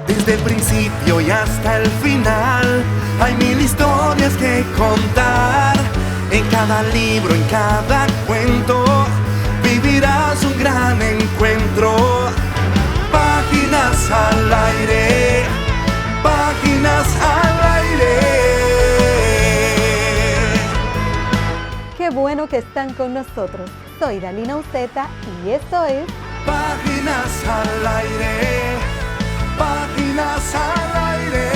Desde el principio y hasta el final hay mil historias que contar. En cada libro, en cada cuento vivirás un gran encuentro. Páginas al aire, páginas al aire. Qué bueno que están con nosotros. Soy Dalina Uceta y esto es Páginas al aire, páginas al aire.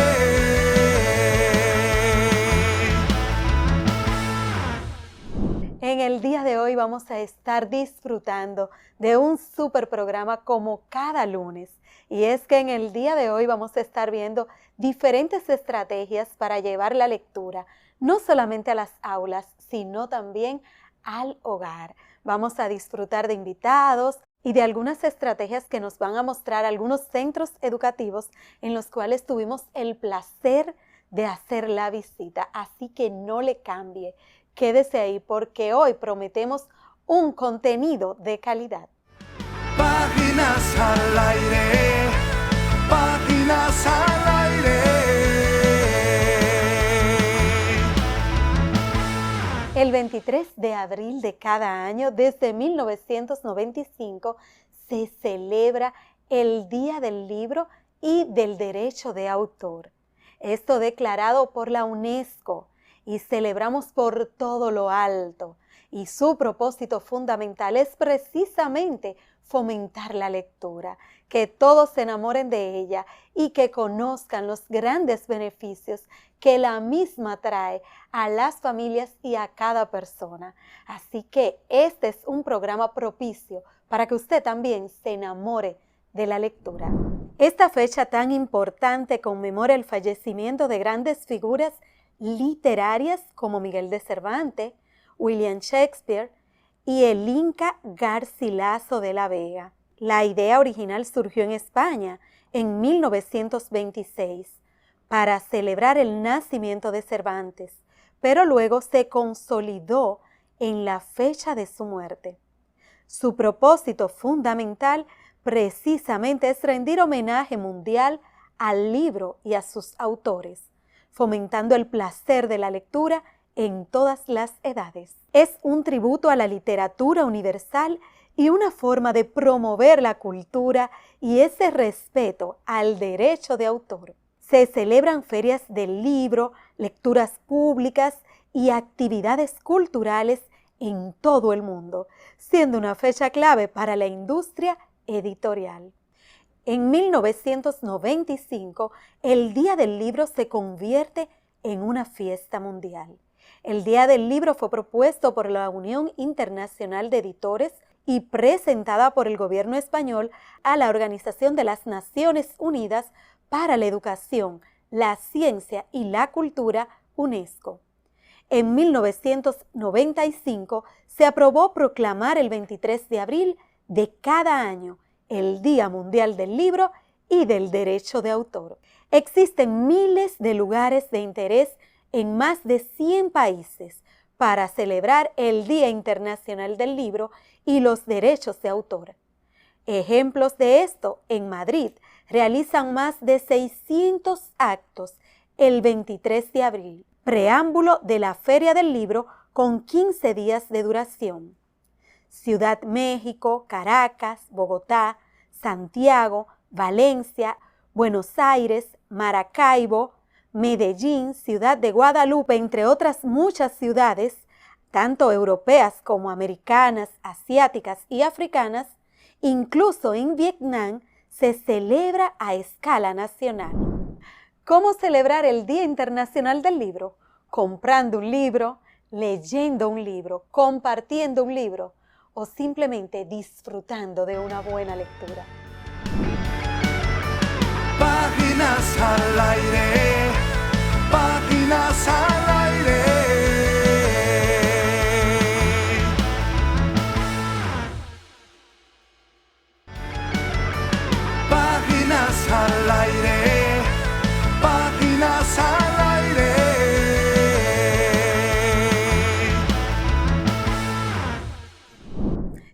En el día de hoy vamos a estar disfrutando de un súper programa como cada lunes. Y es que en el día de hoy vamos a estar viendo diferentes estrategias para llevar la lectura, no solamente a las aulas, sino también al hogar. Vamos a disfrutar de invitados y de algunas estrategias que nos van a mostrar algunos centros educativos en los cuales tuvimos el placer de hacer la visita. Así que no le cambie. Quédese ahí porque hoy prometemos un contenido de calidad. Páginas al aire, páginas al aire. El 23 de abril de cada año, desde 1995, se celebra el Día del Libro y del Derecho de Autor. Esto declarado por la UNESCO. Y celebramos por todo lo alto. Y su propósito fundamental es precisamente fomentar la lectura, que todos se enamoren de ella y que conozcan los grandes beneficios que la misma trae a las familias y a cada persona. Así que este es un programa propicio para que usted también se enamore de la lectura. Esta fecha tan importante conmemora el fallecimiento de grandes figuras literarias como Miguel de Cervantes, William Shakespeare y el Inca Garcilaso de la Vega. La idea original surgió en España en 1926 para celebrar el nacimiento de Cervantes, pero luego se consolidó en la fecha de su muerte. Su propósito fundamental precisamente es rendir homenaje mundial al libro y a sus autores, fomentando el placer de la lectura en todas las edades. Es un tributo a la literatura universal y una forma de promover la cultura y ese respeto al derecho de autor. Se celebran ferias del libro, lecturas públicas y actividades culturales en todo el mundo, siendo una fecha clave para la industria editorial. En 1995, el Día del Libro se convierte en una fiesta mundial. El Día del Libro fue propuesto por la Unión Internacional de Editores y presentada por el gobierno español a la Organización de las Naciones Unidas para la Educación, la Ciencia y la Cultura, UNESCO. En 1995 se aprobó proclamar el 23 de abril de cada año el Día Mundial del Libro y del Derecho de Autor. Existen miles de lugares de interés en más de 100 países para celebrar el Día Internacional del Libro y los Derechos de Autor. Ejemplos de esto: en Madrid realizan más de 600 actos el 23 de abril, preámbulo de la Feria del Libro con 15 días de duración. Ciudad México, Caracas, Bogotá, Santiago, Valencia, Buenos Aires, Maracaibo, Medellín, Ciudad de Guadalupe, entre otras muchas ciudades, tanto europeas como americanas, asiáticas y africanas, incluso en Vietnam, se celebra a escala nacional. ¿Cómo celebrar el Día Internacional del Libro? Comprando un libro, leyendo un libro, compartiendo un libro o simplemente disfrutando de una buena lectura. Páginas al aire, páginas al aire. Páginas al aire, páginas al aire.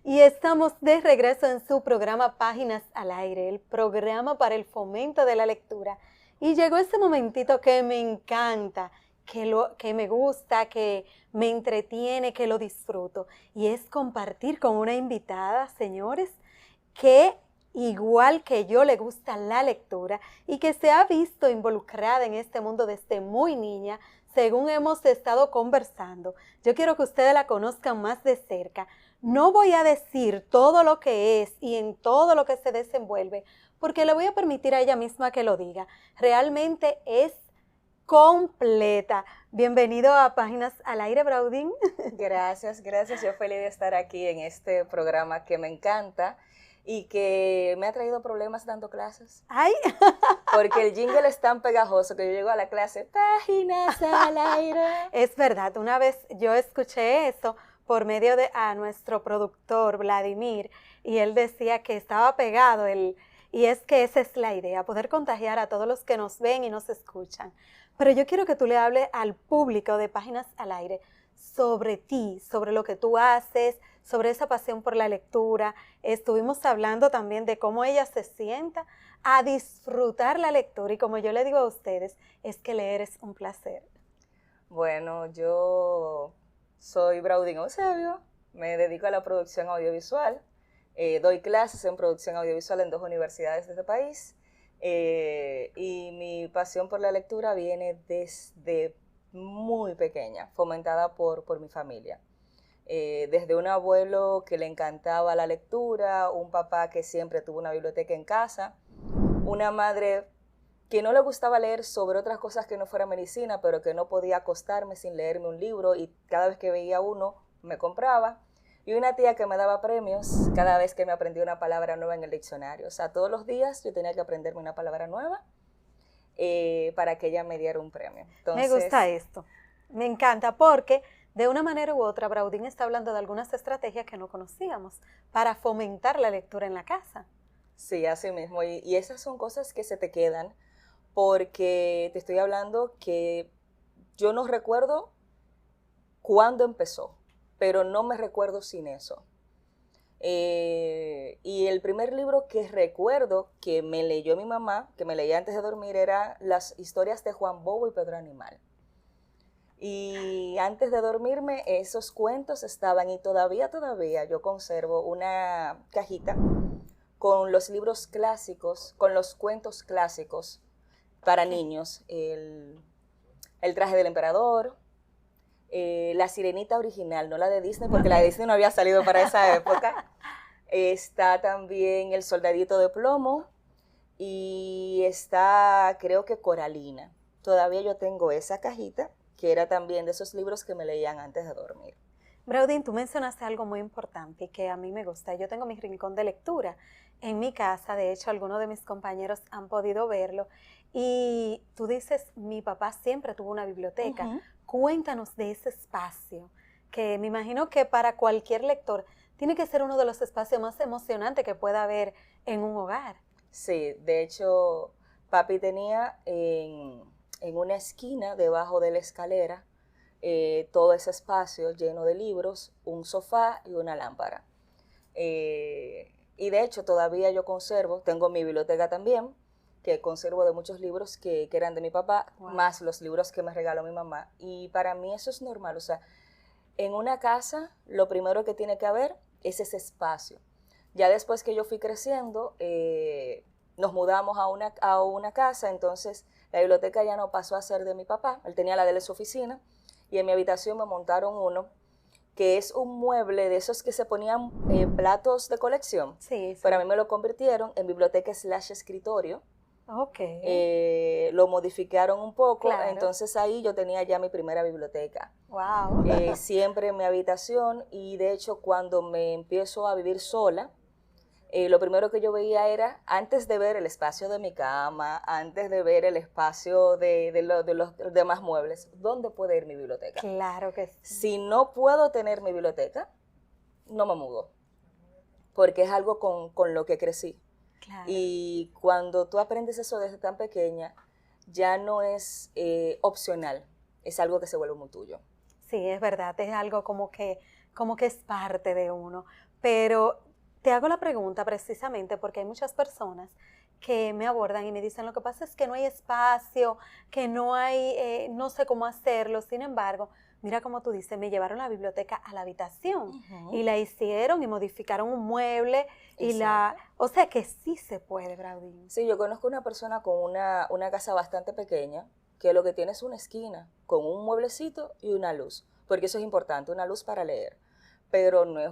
Y estamos de regreso en su programa Páginas al Aire, el programa para el fomento de la lectura. Y llegó ese momentito que me encanta, que me gusta, que me entretiene, que lo disfruto. Y es compartir con una invitada, señores, que igual que yo le gusta la lectura y que se ha visto involucrada en este mundo desde muy niña, según hemos estado conversando. Yo quiero que ustedes la conozcan más de cerca. No voy a decir todo lo que es y en todo lo que se desenvuelve, porque le voy a permitir a ella misma que lo diga. Realmente es completa. Bienvenido a Páginas al Aire, Braudín. Gracias. Yo feliz de estar aquí en este programa que me encanta y que me ha traído problemas dando clases. ¡Ay! Porque el jingle es tan pegajoso que yo llego a la clase, Páginas al Aire. Es verdad, una vez yo escuché eso por medio de a nuestro productor Vladimir y él decía que estaba pegado y es que esa es la idea, poder contagiar a todos los que nos ven y nos escuchan. Pero yo quiero que tú le hables al público de Páginas al Aire sobre ti, sobre lo que tú haces, sobre esa pasión por la lectura. Estuvimos hablando también de cómo ella se sienta a disfrutar la lectura y como yo le digo a ustedes, es que leer es un placer. Bueno, yo soy Braudín Eusebio, me dedico a la producción audiovisual, doy clases en producción audiovisual en 2 universidades de este país y mi pasión por la lectura viene desde muy pequeña, fomentada por mi familia. Desde un abuelo que le encantaba la lectura, un papá que siempre tuvo una biblioteca en casa, una madre que no le gustaba leer sobre otras cosas que no fuera medicina, pero que no podía acostarme sin leerme un libro y cada vez que veía uno me compraba, y una tía que me daba premios cada vez que me aprendía una palabra nueva en el diccionario. O sea, todos los días yo tenía que aprenderme una palabra nueva para que ella me diera un premio. Entonces, me gusta esto, me encanta porque de una manera u otra Braudín está hablando de algunas estrategias que no conocíamos para fomentar la lectura en la casa. Sí, así mismo, y esas son cosas que se te quedan porque te estoy hablando que yo no recuerdo cuándo empezó, pero no me recuerdo sin eso. Y el primer libro que recuerdo que me leyó mi mamá, que me leía antes de dormir, era las historias de Juan Bobo y Pedro Animal. Y antes de dormirme, esos cuentos estaban, y todavía yo conservo una cajita con los libros clásicos, con los cuentos clásicos para niños. El traje del emperador, La Sirenita original, no la de Disney, porque la de Disney no había salido para esa época. Está también El Soldadito de Plomo y está, creo que Coralina. Todavía yo tengo esa cajita, que era también de esos libros que me leían antes de dormir. Braudín, tú mencionaste algo muy importante y que a mí me gusta. Yo tengo mi rincón de lectura en mi casa, de hecho algunos de mis compañeros han podido verlo, y tú dices, mi papá siempre tuvo una biblioteca. Uh-huh. Cuéntanos de ese espacio, que me imagino que para cualquier lector tiene que ser uno de los espacios más emocionantes que pueda haber en un hogar. Sí, de hecho, papi tenía en una esquina debajo de la escalera todo ese espacio lleno de libros, un sofá y una lámpara. Y de hecho todavía yo conservo, tengo mi biblioteca también, que conservo de muchos libros que eran de mi papá, wow, más los libros que me regaló mi mamá. Y para mí eso es normal, o sea, en una casa lo primero que tiene que haber es ese espacio. Ya después que yo fui creciendo, nos mudamos a una casa, entonces la biblioteca ya no pasó a ser de mi papá, él tenía la de su oficina, y en mi habitación me montaron uno, que es un mueble de esos que se ponían platos de colección, sí, sí. Pero a mí me lo convirtieron en biblioteca / escritorio. Okay. Lo modificaron un poco, claro. Entonces ahí yo tenía ya mi primera biblioteca. Wow. Siempre en mi habitación, y de hecho cuando me empiezo a vivir sola, lo primero que yo veía era, antes de ver el espacio de mi cama, antes de ver el espacio de los demás muebles, ¿dónde puede ir mi biblioteca? Claro que sí. Si no puedo tener mi biblioteca, no me mudo, porque es algo con lo que crecí. Claro. Y cuando tú aprendes eso desde tan pequeña, ya no es opcional, es algo que se vuelve muy tuyo. Sí, es verdad, es algo como que es parte de uno. Pero te hago la pregunta precisamente porque hay muchas personas que me abordan y me dicen, lo que pasa es que no hay espacio, que no hay, no sé cómo hacerlo. Sin embargo, mira como tú dices, me llevaron la biblioteca a la habitación y la hicieron y modificaron un mueble o sea que sí se puede, Braudín. Sí, yo conozco una persona con una casa bastante pequeña que lo que tiene es una esquina con un mueblecito y una luz, porque eso es importante, una luz para leer. Pero no es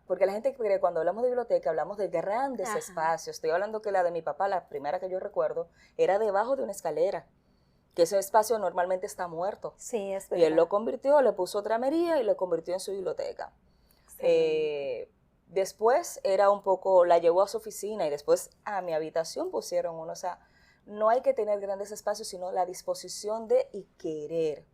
porque la gente cree que cuando hablamos de biblioteca hablamos de grandes espacios. Estoy hablando que la de mi papá, la primera que yo recuerdo, era debajo de una escalera, que ese espacio normalmente está muerto. Sí, es verdad. Y él lo convirtió, le puso otra mería y lo convirtió en su biblioteca. Sí. Después era un poco, la llevó a su oficina y después a mi habitación pusieron uno. O sea, no hay que tener grandes espacios, sino la disposición de y querer.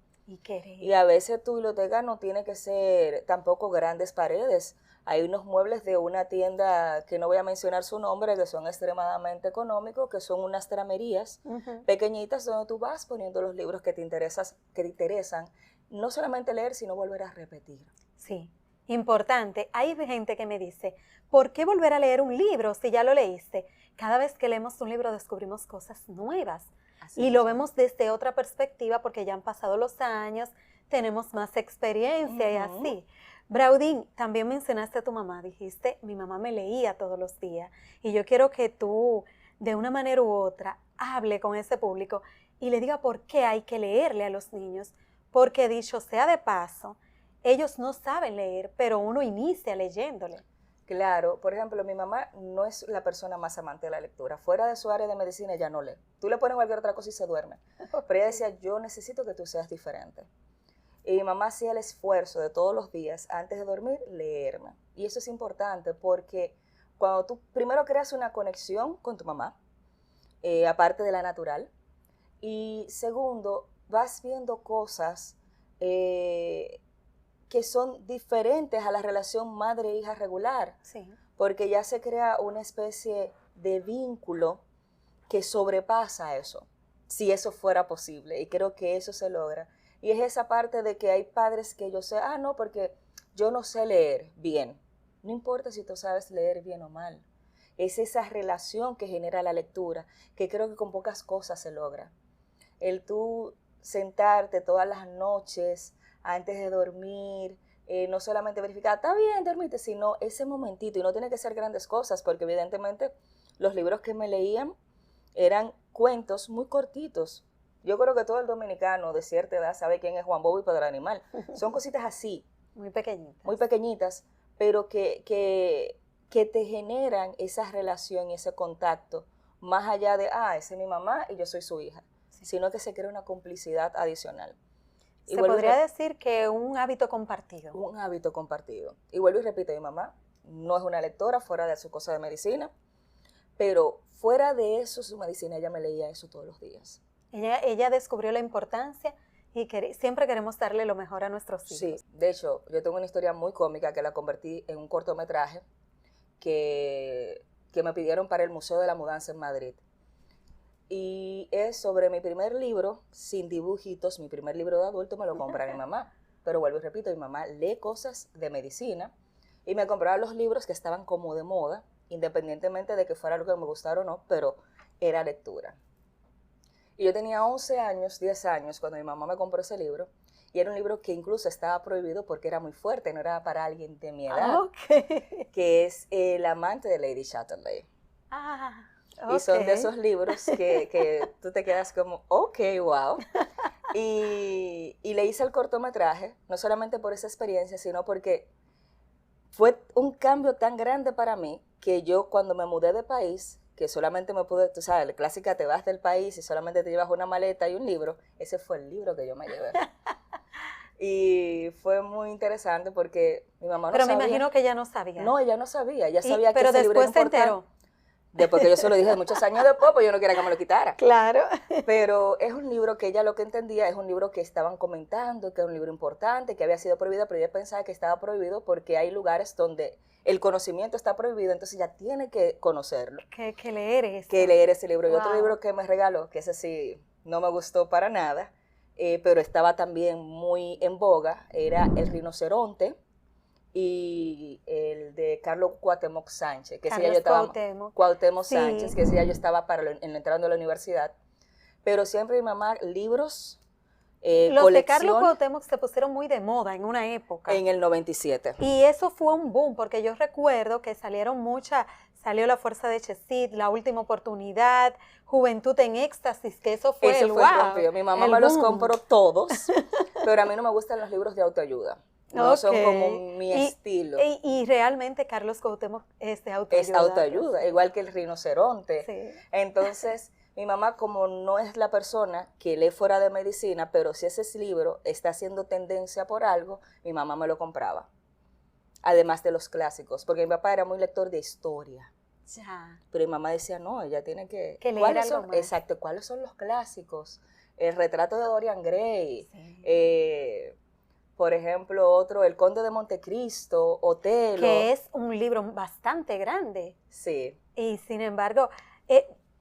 Y a veces tu biblioteca no tiene que ser tampoco grandes paredes. Hay unos muebles de una tienda que no voy a mencionar su nombre, que son extremadamente económicos, que son unas tramerías pequeñitas donde tú vas poniendo los libros que te interesan, no solamente leer, sino volver a repetir. Sí, importante. Hay gente que me dice, ¿por qué volver a leer un libro si ya lo leíste? Cada vez que leemos un libro descubrimos cosas nuevas. Y lo vemos desde otra perspectiva porque ya han pasado los años, tenemos más experiencia y así. Braudín, también mencionaste a tu mamá, dijiste, mi mamá me leía todos los días. Y yo quiero que tú, de una manera u otra, hable con ese público y le diga por qué hay que leerle a los niños. Porque dicho sea de paso, ellos no saben leer, pero uno inicia leyéndole. Claro, por ejemplo, mi mamá no es la persona más amante de la lectura. Fuera de su área de medicina ella no lee. Tú le pones cualquier otra cosa y se duerme. Pero ella decía, yo necesito que tú seas diferente. Y mi mamá hacía el esfuerzo de todos los días, antes de dormir, leerme. Y eso es importante porque cuando tú primero creas una conexión con tu mamá, aparte de la natural, y segundo, vas viendo cosas que son diferentes a la relación madre-hija regular, porque ya se crea una especie de vínculo que sobrepasa eso, si eso fuera posible, y creo que eso se logra. Y es esa parte de que hay padres que yo sé, no, porque yo no sé leer bien. No importa si tú sabes leer bien o mal. Es esa relación que genera la lectura, que creo que con pocas cosas se logra. El tú sentarte todas las noches antes de dormir, no solamente verificar, está bien, dormite, sino ese momentito, y no tiene que ser grandes cosas, porque evidentemente los libros que me leían eran cuentos muy cortitos. Yo creo que todo el dominicano de cierta edad sabe quién es Juan Bobo y Pedro el Animal. Son cositas así. Muy pequeñitas. Muy pequeñitas, pero que te generan esa relación y ese contacto, más allá de, esa es mi mamá y yo soy su hija, sino que se crea una complicidad adicional. Se podría decir que un hábito compartido. Un hábito compartido. Y vuelvo y repito, mi mamá no es una lectora fuera de su cosa de medicina, pero fuera de eso, su medicina, ella me leía eso todos los días. Ella descubrió la importancia y siempre queremos darle lo mejor a nuestros hijos. Sí, de hecho, yo tengo una historia muy cómica que la convertí en un cortometraje que me pidieron para el Museo de la Mudanza en Madrid. Y es sobre mi primer libro, sin dibujitos, mi primer libro de adulto me lo compra mi mamá. Pero vuelvo y repito, mi mamá lee cosas de medicina y me compraba los libros que estaban como de moda, independientemente de que fuera algo que me gustara o no, pero era lectura. Y yo tenía 11 años, 10 años, cuando mi mamá me compró ese libro, y era un libro que incluso estaba prohibido porque era muy fuerte, no era para alguien de mi edad, que es El amante de Lady Chatterley. Y son de esos libros que tú te quedas como, wow. Y le hice el cortometraje, no solamente por esa experiencia, sino porque fue un cambio tan grande para mí que yo cuando me mudé de país, que solamente me pude, tú sabes, la clásica, te vas del país y solamente te llevas una maleta y un libro, ese fue el libro que yo me llevé. Y fue muy interesante porque mi mamá no sabía. Pero me imagino que ella no sabía. No, ella no sabía, ella sabía que ese ese libro era importante. Pero después se enteró. Después que yo se lo dije muchos años después, pues yo no quería que me lo quitara. Claro. Pero es un libro que ella lo que entendía, es un libro que estaban comentando, que era un libro importante, que había sido prohibido, pero ella pensaba que estaba prohibido porque hay lugares donde el conocimiento está prohibido, entonces ella tiene que conocerlo. Que leer eso. Que leer ese libro. Y otro libro que me regaló, que ese sí no me gustó para nada, pero estaba también muy en boga, era El rinoceronte y el de Carlos Cuauhtémoc Sánchez, que ese Carlos ya yo estaba, Cuauhtémoc. Cuauhtémoc Sí. Sánchez, que ese ya yo estaba entrando a la universidad, pero siempre mi mamá, libros, Los de Carlos colección Cuauhtémoc se pusieron muy de moda en una época. en el 97. Y eso fue un boom, porque yo recuerdo que salió La Fuerza de Chesid, La Última Oportunidad, Juventud en Éxtasis, que eso fue Eso el fue wow, rompido. Mi mamá el me los boom. compró todos, pero a mí no me gustan los libros de autoayuda. No son Ok. como mi estilo. Y realmente Carlos Cuauhtémoc es de autoayuda. Es autoayuda, igual que el rinoceronte. Sí. Entonces, mi mamá, como no es la persona que lee fuera de medicina, pero si ese libro está haciendo tendencia por algo, mi mamá me lo compraba. Además de los clásicos, porque mi papá era muy lector de historia. Ya. Pero mi mamá decía, no, ella tiene que Que leer ¿cuáles algo son? más. Exacto, ¿cuáles son los clásicos? El retrato de Dorian Gray, Sí. por ejemplo, otro, El Conde de Montecristo, Otelo. Que es un libro bastante grande. Sí, Y sin embargo,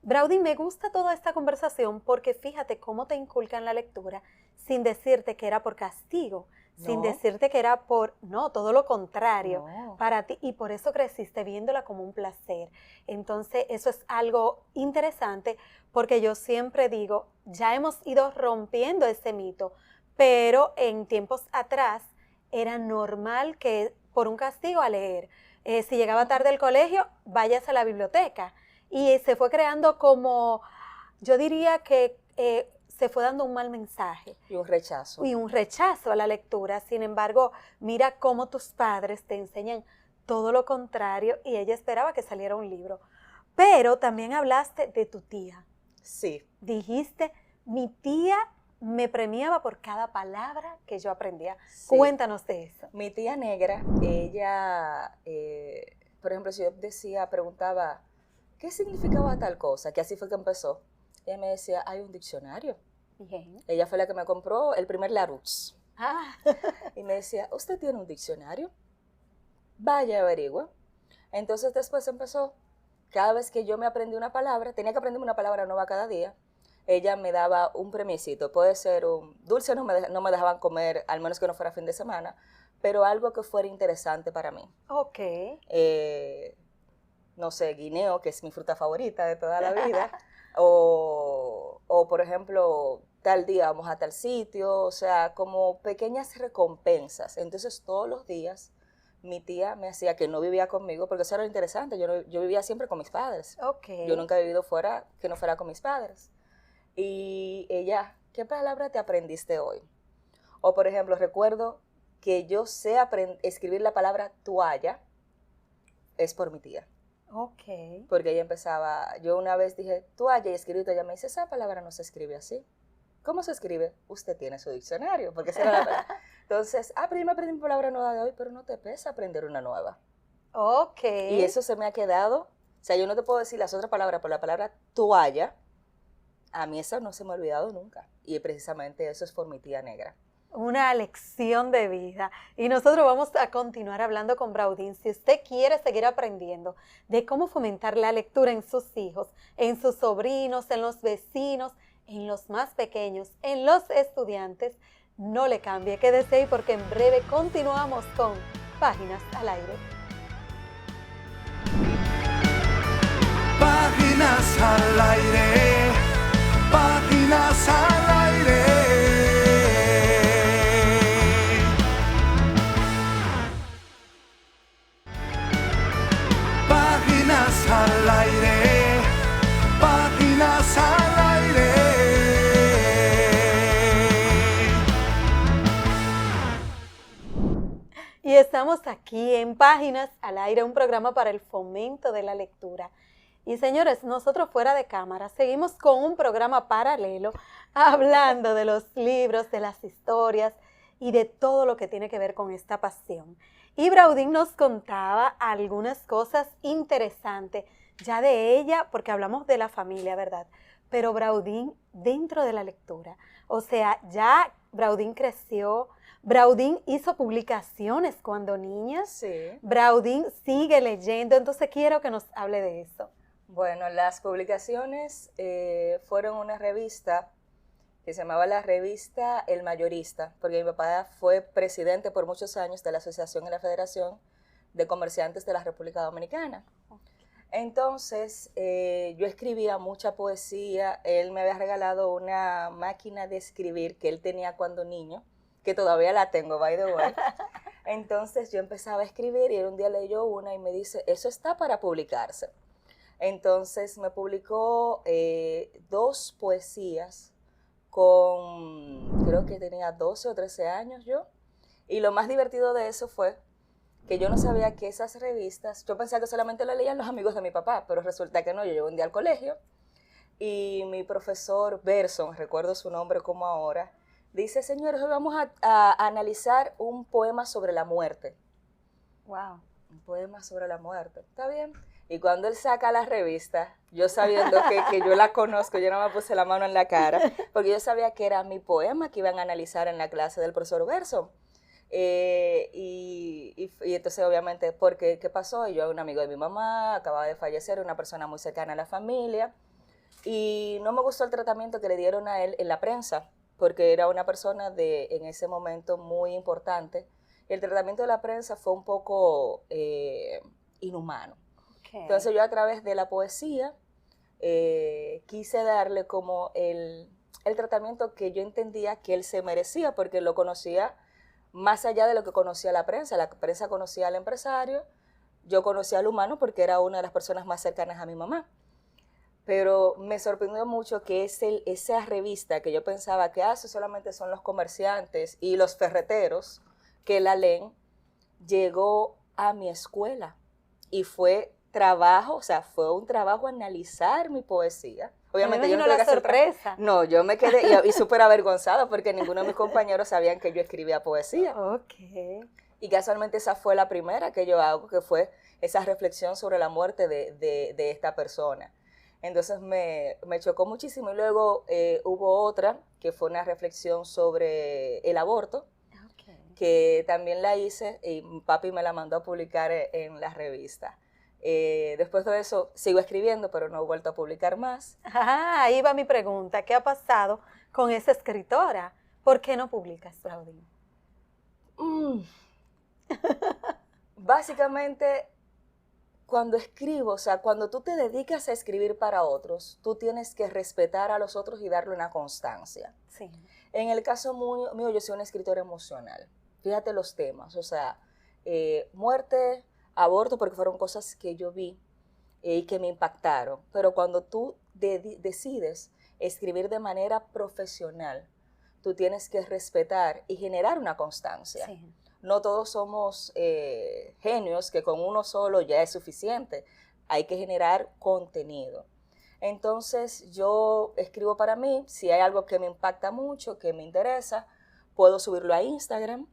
Braudy, me gusta toda esta conversación porque fíjate cómo te inculcan la lectura sin decirte que era por castigo, sin No. decirte que era no, todo lo contrario No. para ti, y por eso creciste viéndola como un placer. Entonces, eso es algo interesante porque yo siempre digo, ya hemos ido rompiendo ese mito, pero en tiempos atrás era normal que por un castigo a leer. Si llegaba tarde al colegio, váyase a la biblioteca. Y se fue creando como, yo diría que se fue dando un mal mensaje Y un rechazo. y un rechazo a la lectura. Sin embargo, mira cómo tus padres te enseñan todo lo contrario y ella esperaba que saliera un libro. Pero también hablaste de tu tía. Sí. Dijiste, mi tía me premiaba por cada palabra que yo aprendía. Sí. Cuéntanos de eso. Mi tía negra, ella, por ejemplo, si yo preguntaba, ¿qué significaba tal cosa? Que así fue que empezó. Ella me decía, hay un diccionario. Bien. Ella fue la que me compró el primer Larousse. Ah, Y me decía, ¿usted tiene un diccionario? Vaya, averigua. Entonces después empezó, cada vez que yo me aprendí una palabra, tenía que aprenderme una palabra nueva cada día, ella me daba un premiecito. Puede ser un dulce, no me dejaban comer, al menos que no fuera fin de semana, pero algo que fuera interesante para mí. ok. No sé, guineo, que es mi fruta favorita de toda la vida, o por ejemplo, tal día vamos a tal sitio, o sea, como pequeñas recompensas. Entonces todos los días mi tía me hacía, que no vivía conmigo, porque eso era lo interesante, yo vivía siempre con mis padres. Ok. Yo nunca he vivido fuera, que no fuera con mis padres. Y ella, ¿qué palabra te aprendiste hoy? O por ejemplo, recuerdo que yo sé escribir la palabra toalla, es por mi tía. Ok. Porque ella empezaba, yo una vez dije toalla y escribí toalla, me dice, esa palabra no se escribe así. ¿Cómo se escribe? Usted tiene su diccionario, porque esa era la palabra. Entonces, pero yo me aprendí mi palabra nueva de hoy, pero no te pesa aprender una nueva. Ok. Y eso se me ha quedado, o sea, yo no te puedo decir las otras palabras, pero la palabra toalla, a mí esa no se me ha olvidado nunca. Y precisamente eso es por mi tía negra. Una lección de vida. Y nosotros vamos a continuar hablando con Braudín. Si usted quiere seguir aprendiendo de cómo fomentar la lectura en sus hijos, en sus sobrinos, en los vecinos, en los más pequeños, en los estudiantes, no le cambie, quédese ahí porque en breve continuamos con Páginas al Aire. Páginas al aire, páginas al aire. Páginas al aire, páginas al aire. Y estamos aquí en Páginas al Aire, un programa para el fomento de la lectura. Y señores, nosotros fuera de cámara seguimos con un programa paralelo hablando de los libros, de las historias y de todo lo que tiene que ver con esta pasión. Y Braudín nos contaba algunas cosas interesantes ya de ella, porque hablamos de la familia, ¿verdad? Pero Braudín dentro de la lectura. O sea, ya Braudín creció, Braudín hizo publicaciones cuando niña, Sí. Braudín sigue leyendo, entonces quiero que nos hable de eso. Bueno, las publicaciones fueron una revista que se llamaba la revista El Mayorista, porque mi papá fue presidente por muchos años de la Asociación y la Federación de Comerciantes de la República Dominicana. Entonces, yo escribía mucha poesía. Él me había regalado una máquina de escribir que él tenía cuando niño, que todavía la tengo, by the way. Entonces, yo empezaba a escribir y un día leyó una y me dice, eso está para publicarse. Entonces, me publicó 2 poesías creo que tenía 12 o 13 años yo. Y lo más divertido de eso fue que yo no sabía que esas revistas, yo pensaba que solamente lo leían los amigos de mi papá, pero resulta que no. Yo llegué un día al colegio y mi profesor Berson, recuerdo su nombre como ahora, dice, señores, hoy vamos a analizar un poema sobre la muerte. Wow. Un poema sobre la muerte, ¿está bien? Y cuando él saca la revista, yo sabiendo que yo la conozco, yo no me puse la mano en la cara, porque yo sabía que era mi poema que iban a analizar en la clase del profesor Berson. Y entonces, obviamente, porque ¿qué pasó? Yo, un amigo de mi mamá, acababa de fallecer, una persona muy cercana a la familia, y no me gustó el tratamiento que le dieron a él en la prensa, porque era una persona en ese momento muy importante. El tratamiento de la prensa fue un poco inhumano. Okay. Entonces yo a través de la poesía quise darle como el tratamiento que yo entendía que él se merecía, porque lo conocía más allá de lo que conocía la prensa. La prensa conocía al empresario, yo conocía al humano porque era una de las personas más cercanas a mi mamá. Pero me sorprendió mucho que esa revista que yo pensaba que eso solamente son los comerciantes y los ferreteros que la leen, llegó a mi escuela y fue trabajo, o sea, fue un trabajo analizar mi poesía. Obviamente yo no la sorpresa. No, yo me quedé y súper avergonzada porque ninguno de mis compañeros sabían que yo escribía poesía. Okay. Y casualmente esa fue la primera que yo hago, que fue esa reflexión sobre la muerte de esta persona. Entonces me chocó muchísimo. Y luego hubo otra que fue una reflexión sobre el aborto, que también la hice y papi me la mandó a publicar en la revista. Después de eso sigo escribiendo, pero no he vuelto a publicar más. Ajá, ahí va mi pregunta. ¿Qué ha pasado con esa escritora? ¿Por qué no publicas, Braudín? Básicamente, cuando escribo, o sea, cuando tú te dedicas a escribir para otros, tú tienes que respetar a los otros y darle una constancia. Sí. En el caso mío, yo soy una escritora emocional. Fíjate los temas, o sea, muerte, aborto, porque fueron cosas que yo vi y que me impactaron. Pero cuando tú decides escribir de manera profesional, tú tienes que respetar y generar una constancia. Sí. No todos somos genios que con uno solo ya es suficiente. Hay que generar contenido. Entonces yo escribo para mí. Si hay algo que me impacta mucho, que me interesa, puedo subirlo a Instagram.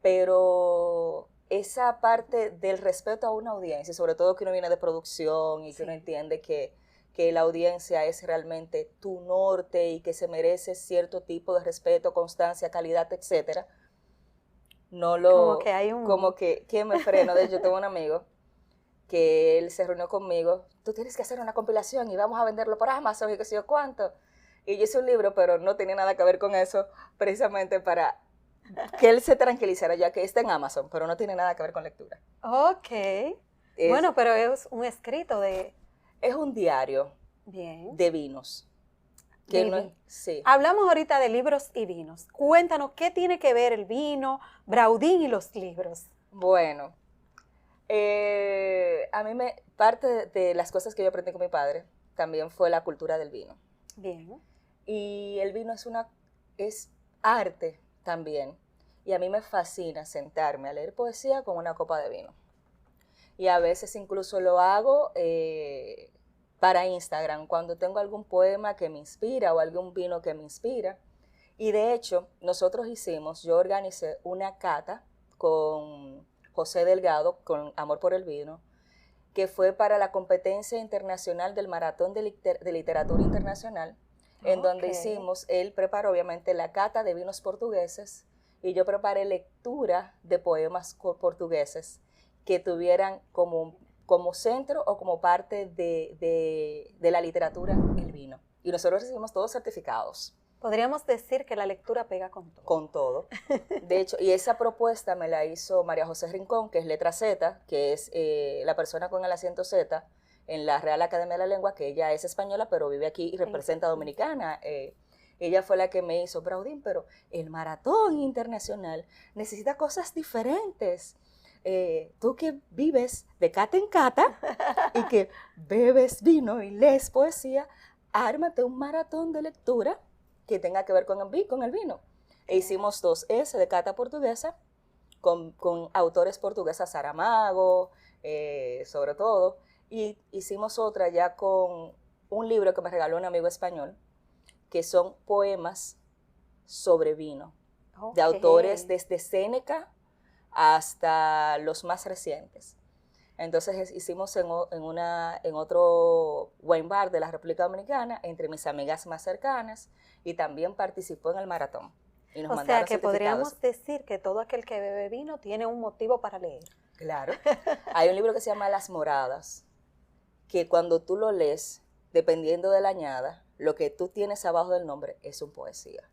Pero esa parte del respeto a una audiencia, sobre todo que uno viene de producción y que uno entiende que la audiencia es realmente tu norte y que se merece cierto tipo de respeto, constancia, calidad, etcétera. No lo... Como que me freno. De hecho, tengo un amigo que él se reunió conmigo. Tú tienes que hacer una compilación y vamos a venderlo por Amazon y qué sé yo cuánto. Y yo hice un libro, pero no tenía nada que ver con eso, precisamente para que él se tranquilizara, ya que está en Amazon, pero no tiene nada que ver con lectura. Ok. Bueno, pero es un escrito de... Es un diario. Bien. De vinos. Sí. Hablamos ahorita de libros y vinos. Cuéntanos, ¿qué tiene que ver el vino, Braudín y los libros? Bueno, a mí parte de las cosas que yo aprendí con mi padre también fue la cultura del vino. Bien. Y el vino es arte también. Y a mí me fascina sentarme a leer poesía con una copa de vino. Y a veces incluso lo hago para Instagram, cuando tengo algún poema que me inspira o algún vino que me inspira. Y de hecho, yo organicé una cata con José Delgado, con Amor por el Vino, que fue para la competencia internacional del Maratón de Literatura Internacional, en donde él preparó obviamente la cata de vinos portugueses y yo preparé lectura de poemas portugueses que tuvieran como centro o como parte de la literatura el vino. Y nosotros recibimos todos certificados. Podríamos decir que la lectura pega con todo. Con todo. De hecho, y esa propuesta me la hizo María José Rincón, que es letra Z, que es la persona con el acento Z en la Real Academia de la Lengua, que ella es española, pero vive aquí y representa a Dominicana. Ella fue la que me hizo, Braudín, pero el maratón internacional necesita cosas diferentes. Tú que vives de cata en cata y que bebes vino y lees poesía, ármate un maratón de lectura que tenga que ver con el vino. E hicimos 2 S de cata portuguesa con autores portuguesas, Saramago, sobre todo, y hicimos otra ya con un libro que me regaló un amigo español, que son poemas sobre vino, de autores desde Séneca hasta los más recientes. Entonces hicimos en otro wine bar de la República Dominicana, entre mis amigas más cercanas, y también participó en el maratón. Y nos o mandaron sea que certificados. podríamos decir que todo aquel que bebe vino tiene un motivo para leer. Claro. Hay un libro que se llama Las Moradas, que cuando tú lo lees, dependiendo de la añada, lo que tú tienes abajo del nombre es un poesía.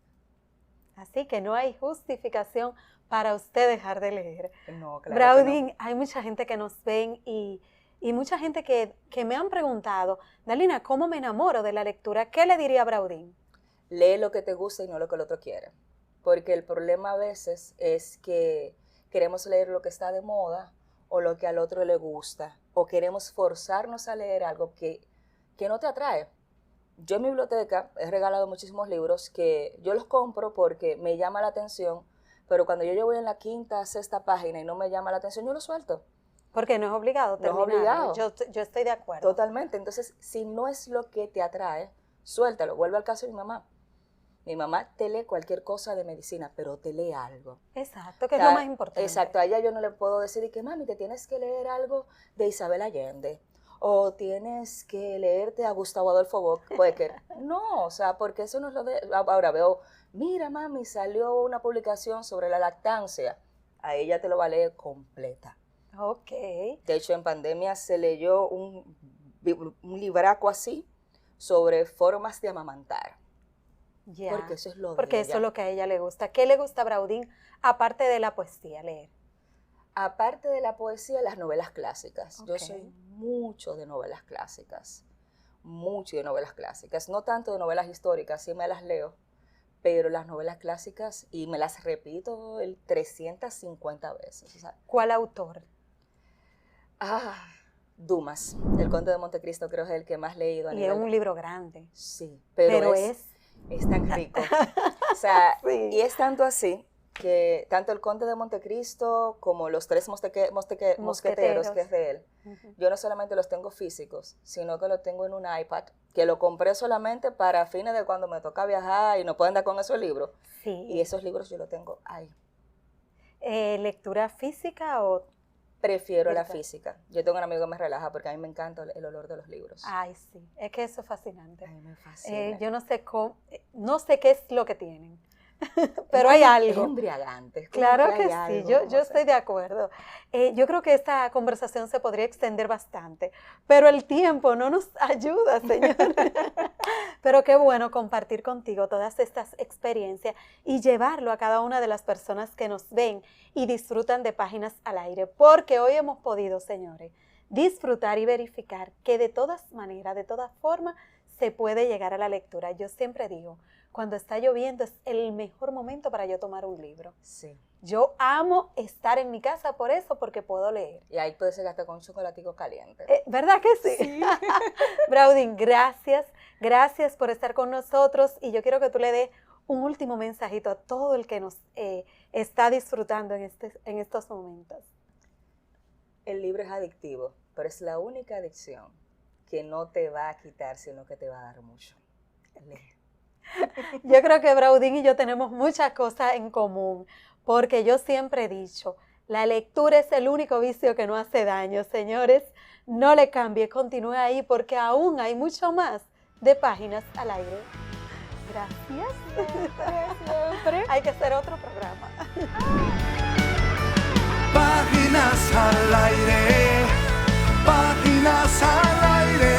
Así que no hay justificación para usted dejar de leer. No, claro. Braudín, no. hay mucha gente que nos ven y mucha gente que me han preguntado, Dalina, ¿cómo me enamoro de la lectura? ¿Qué le diría a Braudín? Lee lo que te gusta y no lo que el otro quiere. Porque el problema a veces es que queremos leer lo que está de moda o lo que al otro le gusta, o queremos forzarnos a leer algo que no te atrae. Yo en mi biblioteca he regalado muchísimos libros que yo los compro porque me llama la atención, pero cuando yo voy en la 5ª, 6ª página y no me llama la atención, yo lo suelto. Porque no es obligado terminar. No es obligado. Yo estoy de acuerdo. Totalmente. Entonces, si no es lo que te atrae, suéltalo. Vuelve al caso de mi mamá. Mi mamá te lee cualquier cosa de medicina, pero te lee algo. Exacto, que es lo más importante. Exacto, a ella yo no le puedo decir que mami, te tienes que leer algo de Isabel Allende o tienes que leerte a Gustavo Adolfo Bécquer. No, o sea, porque eso no es lo de... Ahora veo, mira mami, salió una publicación sobre la lactancia. A ella te lo va a leer completa. Ok. De hecho, en pandemia se leyó un libraco así sobre formas de amamantar. Ya. Porque eso es lo Porque de eso ella. es lo que a ella le gusta. ¿Qué le gusta a Braudín aparte de la poesía, leer? Aparte de la poesía, las novelas clásicas. Ok. Yo soy mucho de novelas clásicas. Mucho de novelas clásicas. No tanto de novelas históricas, sí me las leo, pero las novelas clásicas, y me las repito 350 veces. O sea, ¿Cuál autor? Dumas, El Conde de Montecristo, creo que es el que más he leído a Y nivel. es un libro grande. Sí, Pero es tan rico. O sea, Sí. y es tanto así que tanto El Conde de Montecristo como Los Tres Mosqueteros, que es de él, Ujú. yo no solamente los tengo físicos, sino que los tengo en un iPad, que lo compré solamente para fines de cuando me toca viajar y no puedo andar con esos libros. Sí. Y esos libros yo los tengo ahí. ¿Lectura física o...? Prefiero la Virtual. física. Yo tengo un amigo que me relaja porque a mí me encanta el olor de los libros. Ay, sí. Es que eso es fascinante. A mí me fascina. Yo no sé no sé qué es lo que tienen, pero hay algo. Es embriagante. Es como Claro hay que sí, algo, yo no sé. estoy de acuerdo. Yo creo que esta conversación se podría extender bastante, pero el tiempo no nos ayuda, señor. Pero qué bueno compartir contigo todas estas experiencias y llevarlo a cada una de las personas que nos ven y disfrutan de Páginas al Aire, porque hoy hemos podido, señores, disfrutar y verificar que de todas maneras, de todas formas, se puede llegar a la lectura. Yo siempre digo, cuando está lloviendo es el mejor momento para yo tomar un libro. Sí. Yo amo estar en mi casa por eso, porque puedo leer. Y ahí puede ser hasta con un chocolatico caliente. ¿Verdad que sí? Braudín, gracias por estar con nosotros y yo quiero que tú le des un último mensajito a todo el que nos está disfrutando en estos momentos. El libro es adictivo, pero es la única adicción que no te va a quitar, sino que te va a dar mucho. Lee. Yo creo que Braudín y yo tenemos muchas cosas en común, porque yo siempre he dicho, la lectura es el único vicio que no hace daño, señores. No le cambie, continúe ahí, porque aún hay mucho más de Páginas al Aire. Gracias. Hay que hacer otro programa. Páginas al aire, páginas al aire.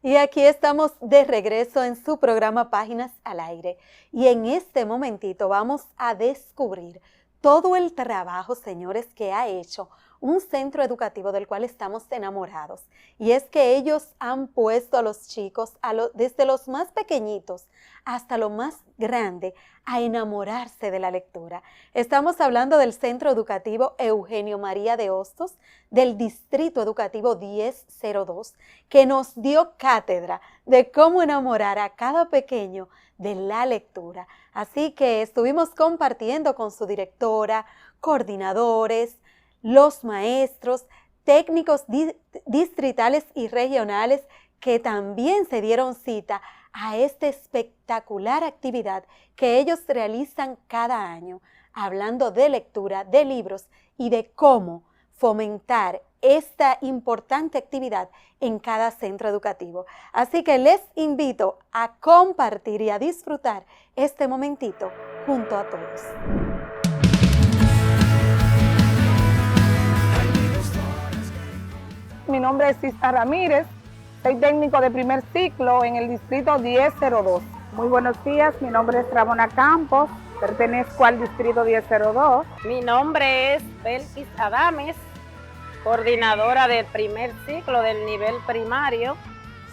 Y aquí estamos de regreso en su programa Páginas al Aire. Y en este momentito vamos a descubrir todo el trabajo, señores, que ha hecho un centro educativo del cual estamos enamorados. Y es que ellos han puesto a los chicos, desde los más pequeñitos hasta lo más grande, a enamorarse de la lectura. Estamos hablando del Centro Educativo Eugenio María de Hostos, del Distrito Educativo 1002, que nos dio cátedra de cómo enamorar a cada pequeño de la lectura. Así que estuvimos compartiendo con su directora, coordinadores, los maestros, técnicos distritales y regionales que también se dieron cita a esta espectacular actividad que ellos realizan cada año, hablando de lectura, de libros y de cómo fomentar esta importante actividad en cada centro educativo. Así que les invito a compartir y a disfrutar este momentito junto a todos. Mi nombre es Sista Ramírez, soy técnico de primer ciclo en el distrito 1002. Muy buenos días, mi nombre es Ramona Campos, pertenezco al distrito 1002. Mi nombre es Belkis Adames, coordinadora del primer ciclo del nivel primario.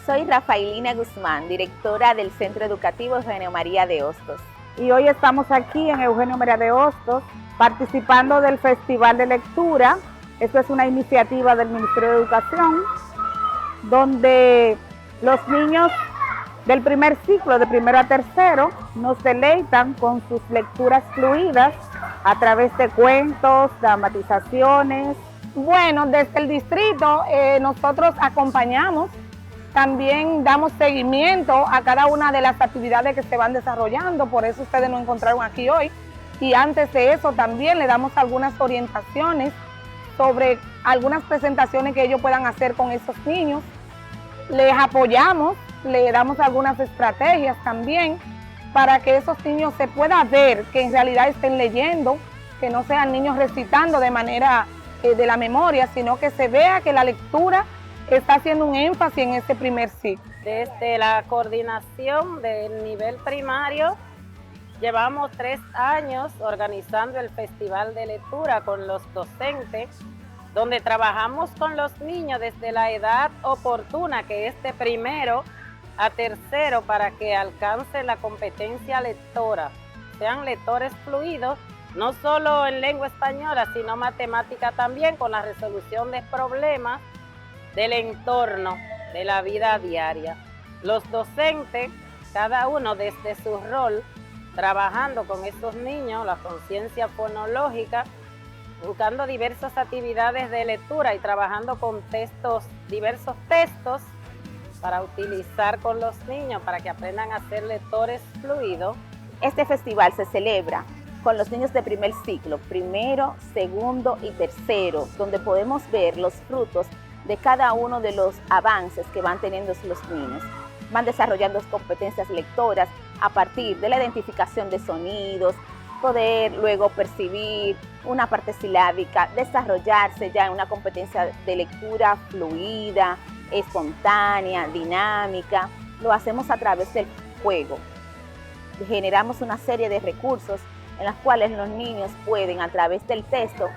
Soy Rafaelina Guzmán, directora del Centro Educativo Eugenio María de Hostos. Y hoy estamos aquí en Eugenio María de Hostos participando del Festival de Lectura. Esto es una iniciativa del Ministerio de Educación, donde los niños del primer ciclo, de primero a tercero, nos deleitan con sus lecturas fluidas a través de cuentos, dramatizaciones. Bueno, desde el distrito nosotros acompañamos, también damos seguimiento a cada una de las actividades que se van desarrollando, por eso ustedes nos encontraron aquí hoy. Y antes de eso también le damos algunas orientaciones sobre algunas presentaciones que ellos puedan hacer con esos niños. Les apoyamos, le damos algunas estrategias también para que esos niños se pueda ver que en realidad estén leyendo, que no sean niños recitando de manera de la memoria, sino que se vea que la lectura está haciendo un énfasis en ese primer ciclo. Desde la coordinación del nivel primario, llevamos 3 años organizando el Festival de Lectura con los docentes, donde trabajamos con los niños desde la edad oportuna, que es de primero a tercero, para que alcancen la competencia lectora, sean lectores fluidos, no solo en lengua española, sino matemática también, con la resolución de problemas del entorno, de la vida diaria. Los docentes, cada uno desde su rol, trabajando con estos niños, la conciencia fonológica, buscando diversas actividades de lectura y trabajando con diversos textos para utilizar con los niños para que aprendan a ser lectores fluidos. Este festival se celebra con los niños de primer ciclo, primero, segundo y tercero, donde podemos ver los frutos de cada uno de los avances que van teniendo los niños. Van desarrollando competencias lectoras a partir de la identificación de sonidos, poder luego percibir una parte silábica, desarrollarse ya en una competencia de lectura fluida, espontánea, dinámica. Lo hacemos a través del juego. Generamos una serie de recursos en los cuales los niños pueden, a través del texto,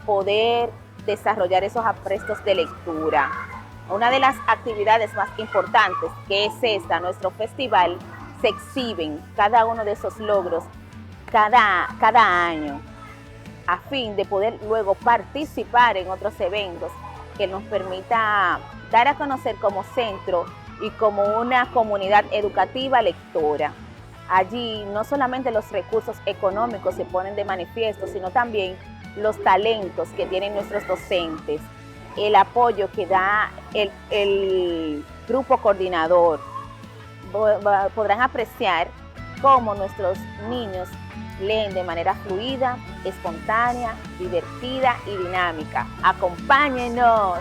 poder desarrollar esos aprestos de lectura. Una de las actividades más importantes, que es esta, nuestro festival, se exhiben cada uno de esos logros cada año, a fin de poder luego participar en otros eventos que nos permita dar a conocer como centro y como una comunidad educativa lectora. Allí no solamente los recursos económicos se ponen de manifiesto, sino también los talentos que tienen nuestros docentes, el apoyo que da el grupo coordinador. Podrán apreciar cómo nuestros niños leen de manera fluida, espontánea, divertida y dinámica. ¡Acompáñenos!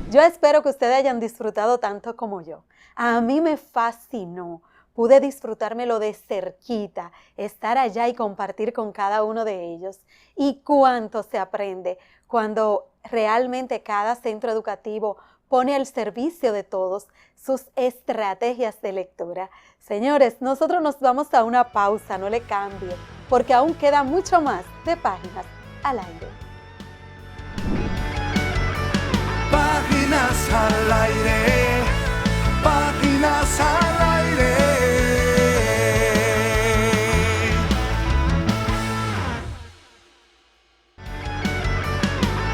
Yo espero que ustedes hayan disfrutado tanto como yo. A mí me fascinó pude disfrutármelo de cerquita, estar allá y compartir con cada uno de ellos. Y cuánto se aprende cuando realmente cada centro educativo pone al servicio de todos sus estrategias de lectura. Señores, nosotros nos vamos a una pausa, no le cambie, porque aún queda mucho más de Páginas al Aire. Páginas al aire, páginas al aire.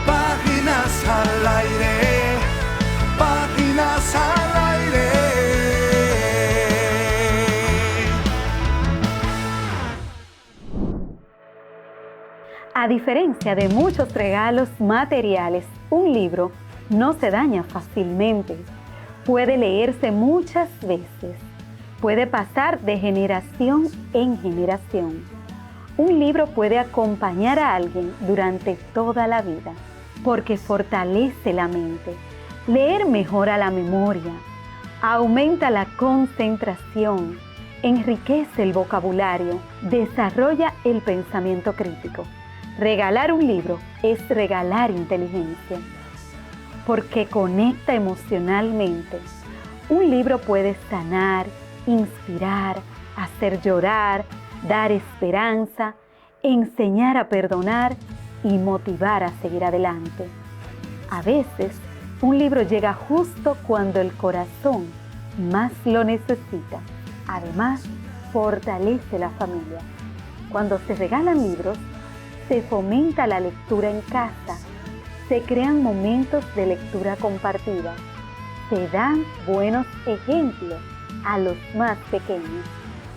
Páginas al aire, páginas al aire. A diferencia de muchos regalos materiales, un libro no se daña fácilmente. Puede leerse muchas veces. Puede pasar de generación en generación. Un libro puede acompañar a alguien durante toda la vida porque fortalece la mente. Leer mejora la memoria, aumenta la concentración, enriquece el vocabulario, desarrolla el pensamiento crítico. Regalar un libro es regalar inteligencia, porque conecta emocionalmente. Un libro puede sanar, inspirar, hacer llorar, dar esperanza, enseñar a perdonar y motivar a seguir adelante. A veces, un libro llega justo cuando el corazón más lo necesita. Además, fortalece la familia. Cuando se regalan libros, se fomenta la lectura en casa, se crean momentos de lectura compartida, se dan buenos ejemplos a los más pequeños.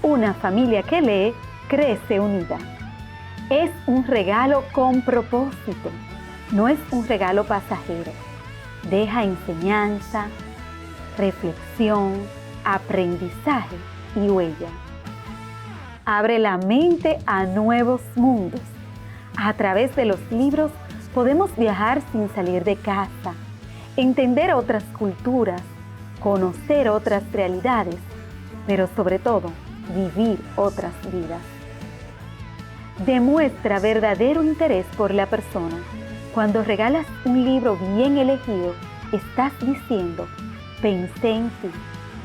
Una familia que lee crece unida. Es un regalo con propósito, no es un regalo pasajero. Deja enseñanza, reflexión, aprendizaje y huella. Abre la mente a nuevos mundos. A través de los libros podemos viajar sin salir de casa, entender otras culturas, conocer otras realidades, pero sobre todo, vivir otras vidas. Demuestra verdadero interés por la persona. Cuando regalas un libro bien elegido, estás diciendo, pensé en ti,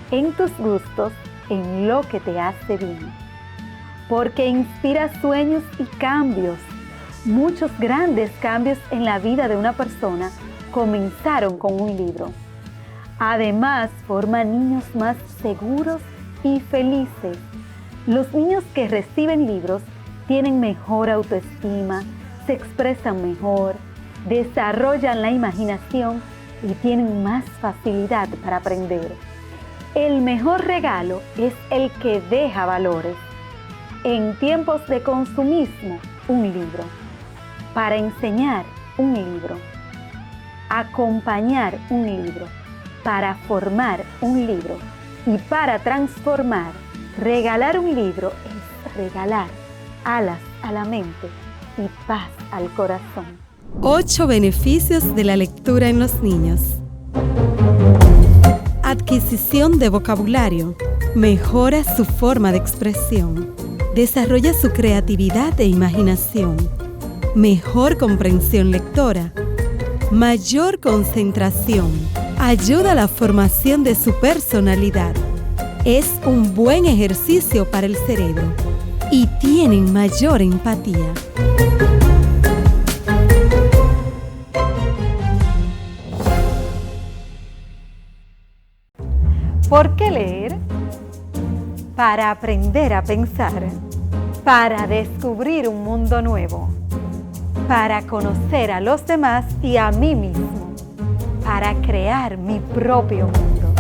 en tus gustos, en lo que te hace bien. Porque inspira sueños y cambios. Muchos grandes cambios en la vida de una persona comenzaron con un libro. Además, forma niños más seguros y felices. Los niños que reciben libros tienen mejor autoestima, se expresan mejor, desarrollan la imaginación y tienen más facilidad para aprender. El mejor regalo es el que deja valores. En tiempos de consumismo, un libro. Para enseñar, un libro. Acompañar, un libro. Para formar, un libro. Y para transformar, regalar un libro es regalar alas a la mente y paz al corazón. 8 beneficios de la lectura en los niños. Adquisición de vocabulario. Mejora su forma de expresión. Desarrolla su creatividad e imaginación. Mejor comprensión lectora. Mayor concentración. Ayuda a la formación de su personalidad. Es un buen ejercicio para el cerebro. Y tienen mayor empatía. ¿Por qué leer? Para aprender a pensar, para descubrir un mundo nuevo, para conocer a los demás y a mí mismo, para crear mi propio mundo.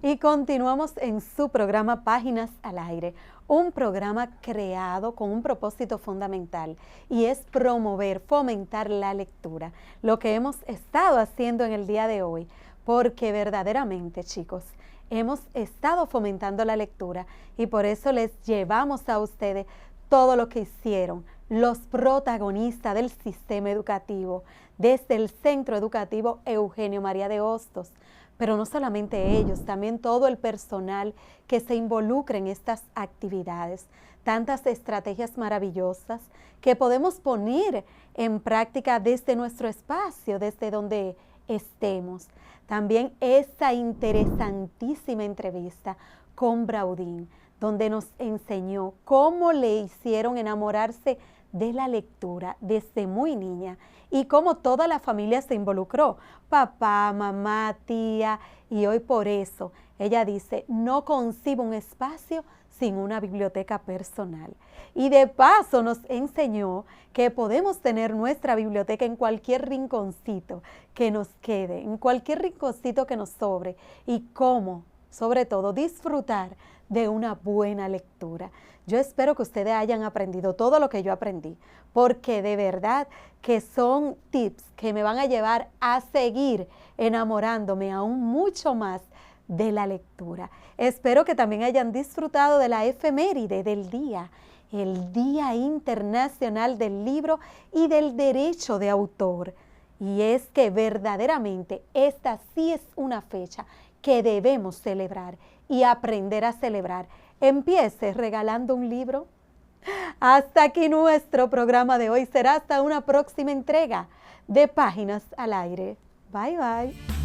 Y continuamos en su programa Páginas al Aire, un programa creado con un propósito fundamental y es promover, fomentar la lectura, lo que hemos estado haciendo en el día de hoy, porque verdaderamente, chicos, hemos estado fomentando la lectura y por eso les llevamos a ustedes todo lo que hicieron los protagonistas del sistema educativo desde el Centro Educativo Eugenio María de Hostos, Pero no solamente ellos, también todo el personal que se involucra en estas actividades. Tantas estrategias maravillosas que podemos poner en práctica desde nuestro espacio, desde donde estemos. También esa interesantísima entrevista con Braudín, donde nos enseñó cómo le hicieron enamorarse de la lectura desde muy niña y cómo toda la familia se involucró, papá, mamá, tía, y hoy por eso ella dice, no concibo un espacio sin una biblioteca personal. Y de paso nos enseñó que podemos tener nuestra biblioteca en cualquier rinconcito que nos quede, en cualquier rinconcito que nos sobre, y cómo, sobre todo, disfrutar de una buena lectura. Yo espero que ustedes hayan aprendido todo lo que yo aprendí, porque de verdad que son tips que me van a llevar a seguir enamorándome aún mucho más de la lectura. Espero que también hayan disfrutado de la efeméride del día, el Día Internacional del Libro y del Derecho de Autor. Y es que verdaderamente esta sí es una fecha que debemos celebrar y aprender a celebrar. Empiece regalando un libro. Hasta aquí nuestro programa de hoy. Será hasta una próxima entrega de Páginas al Aire. Bye, bye.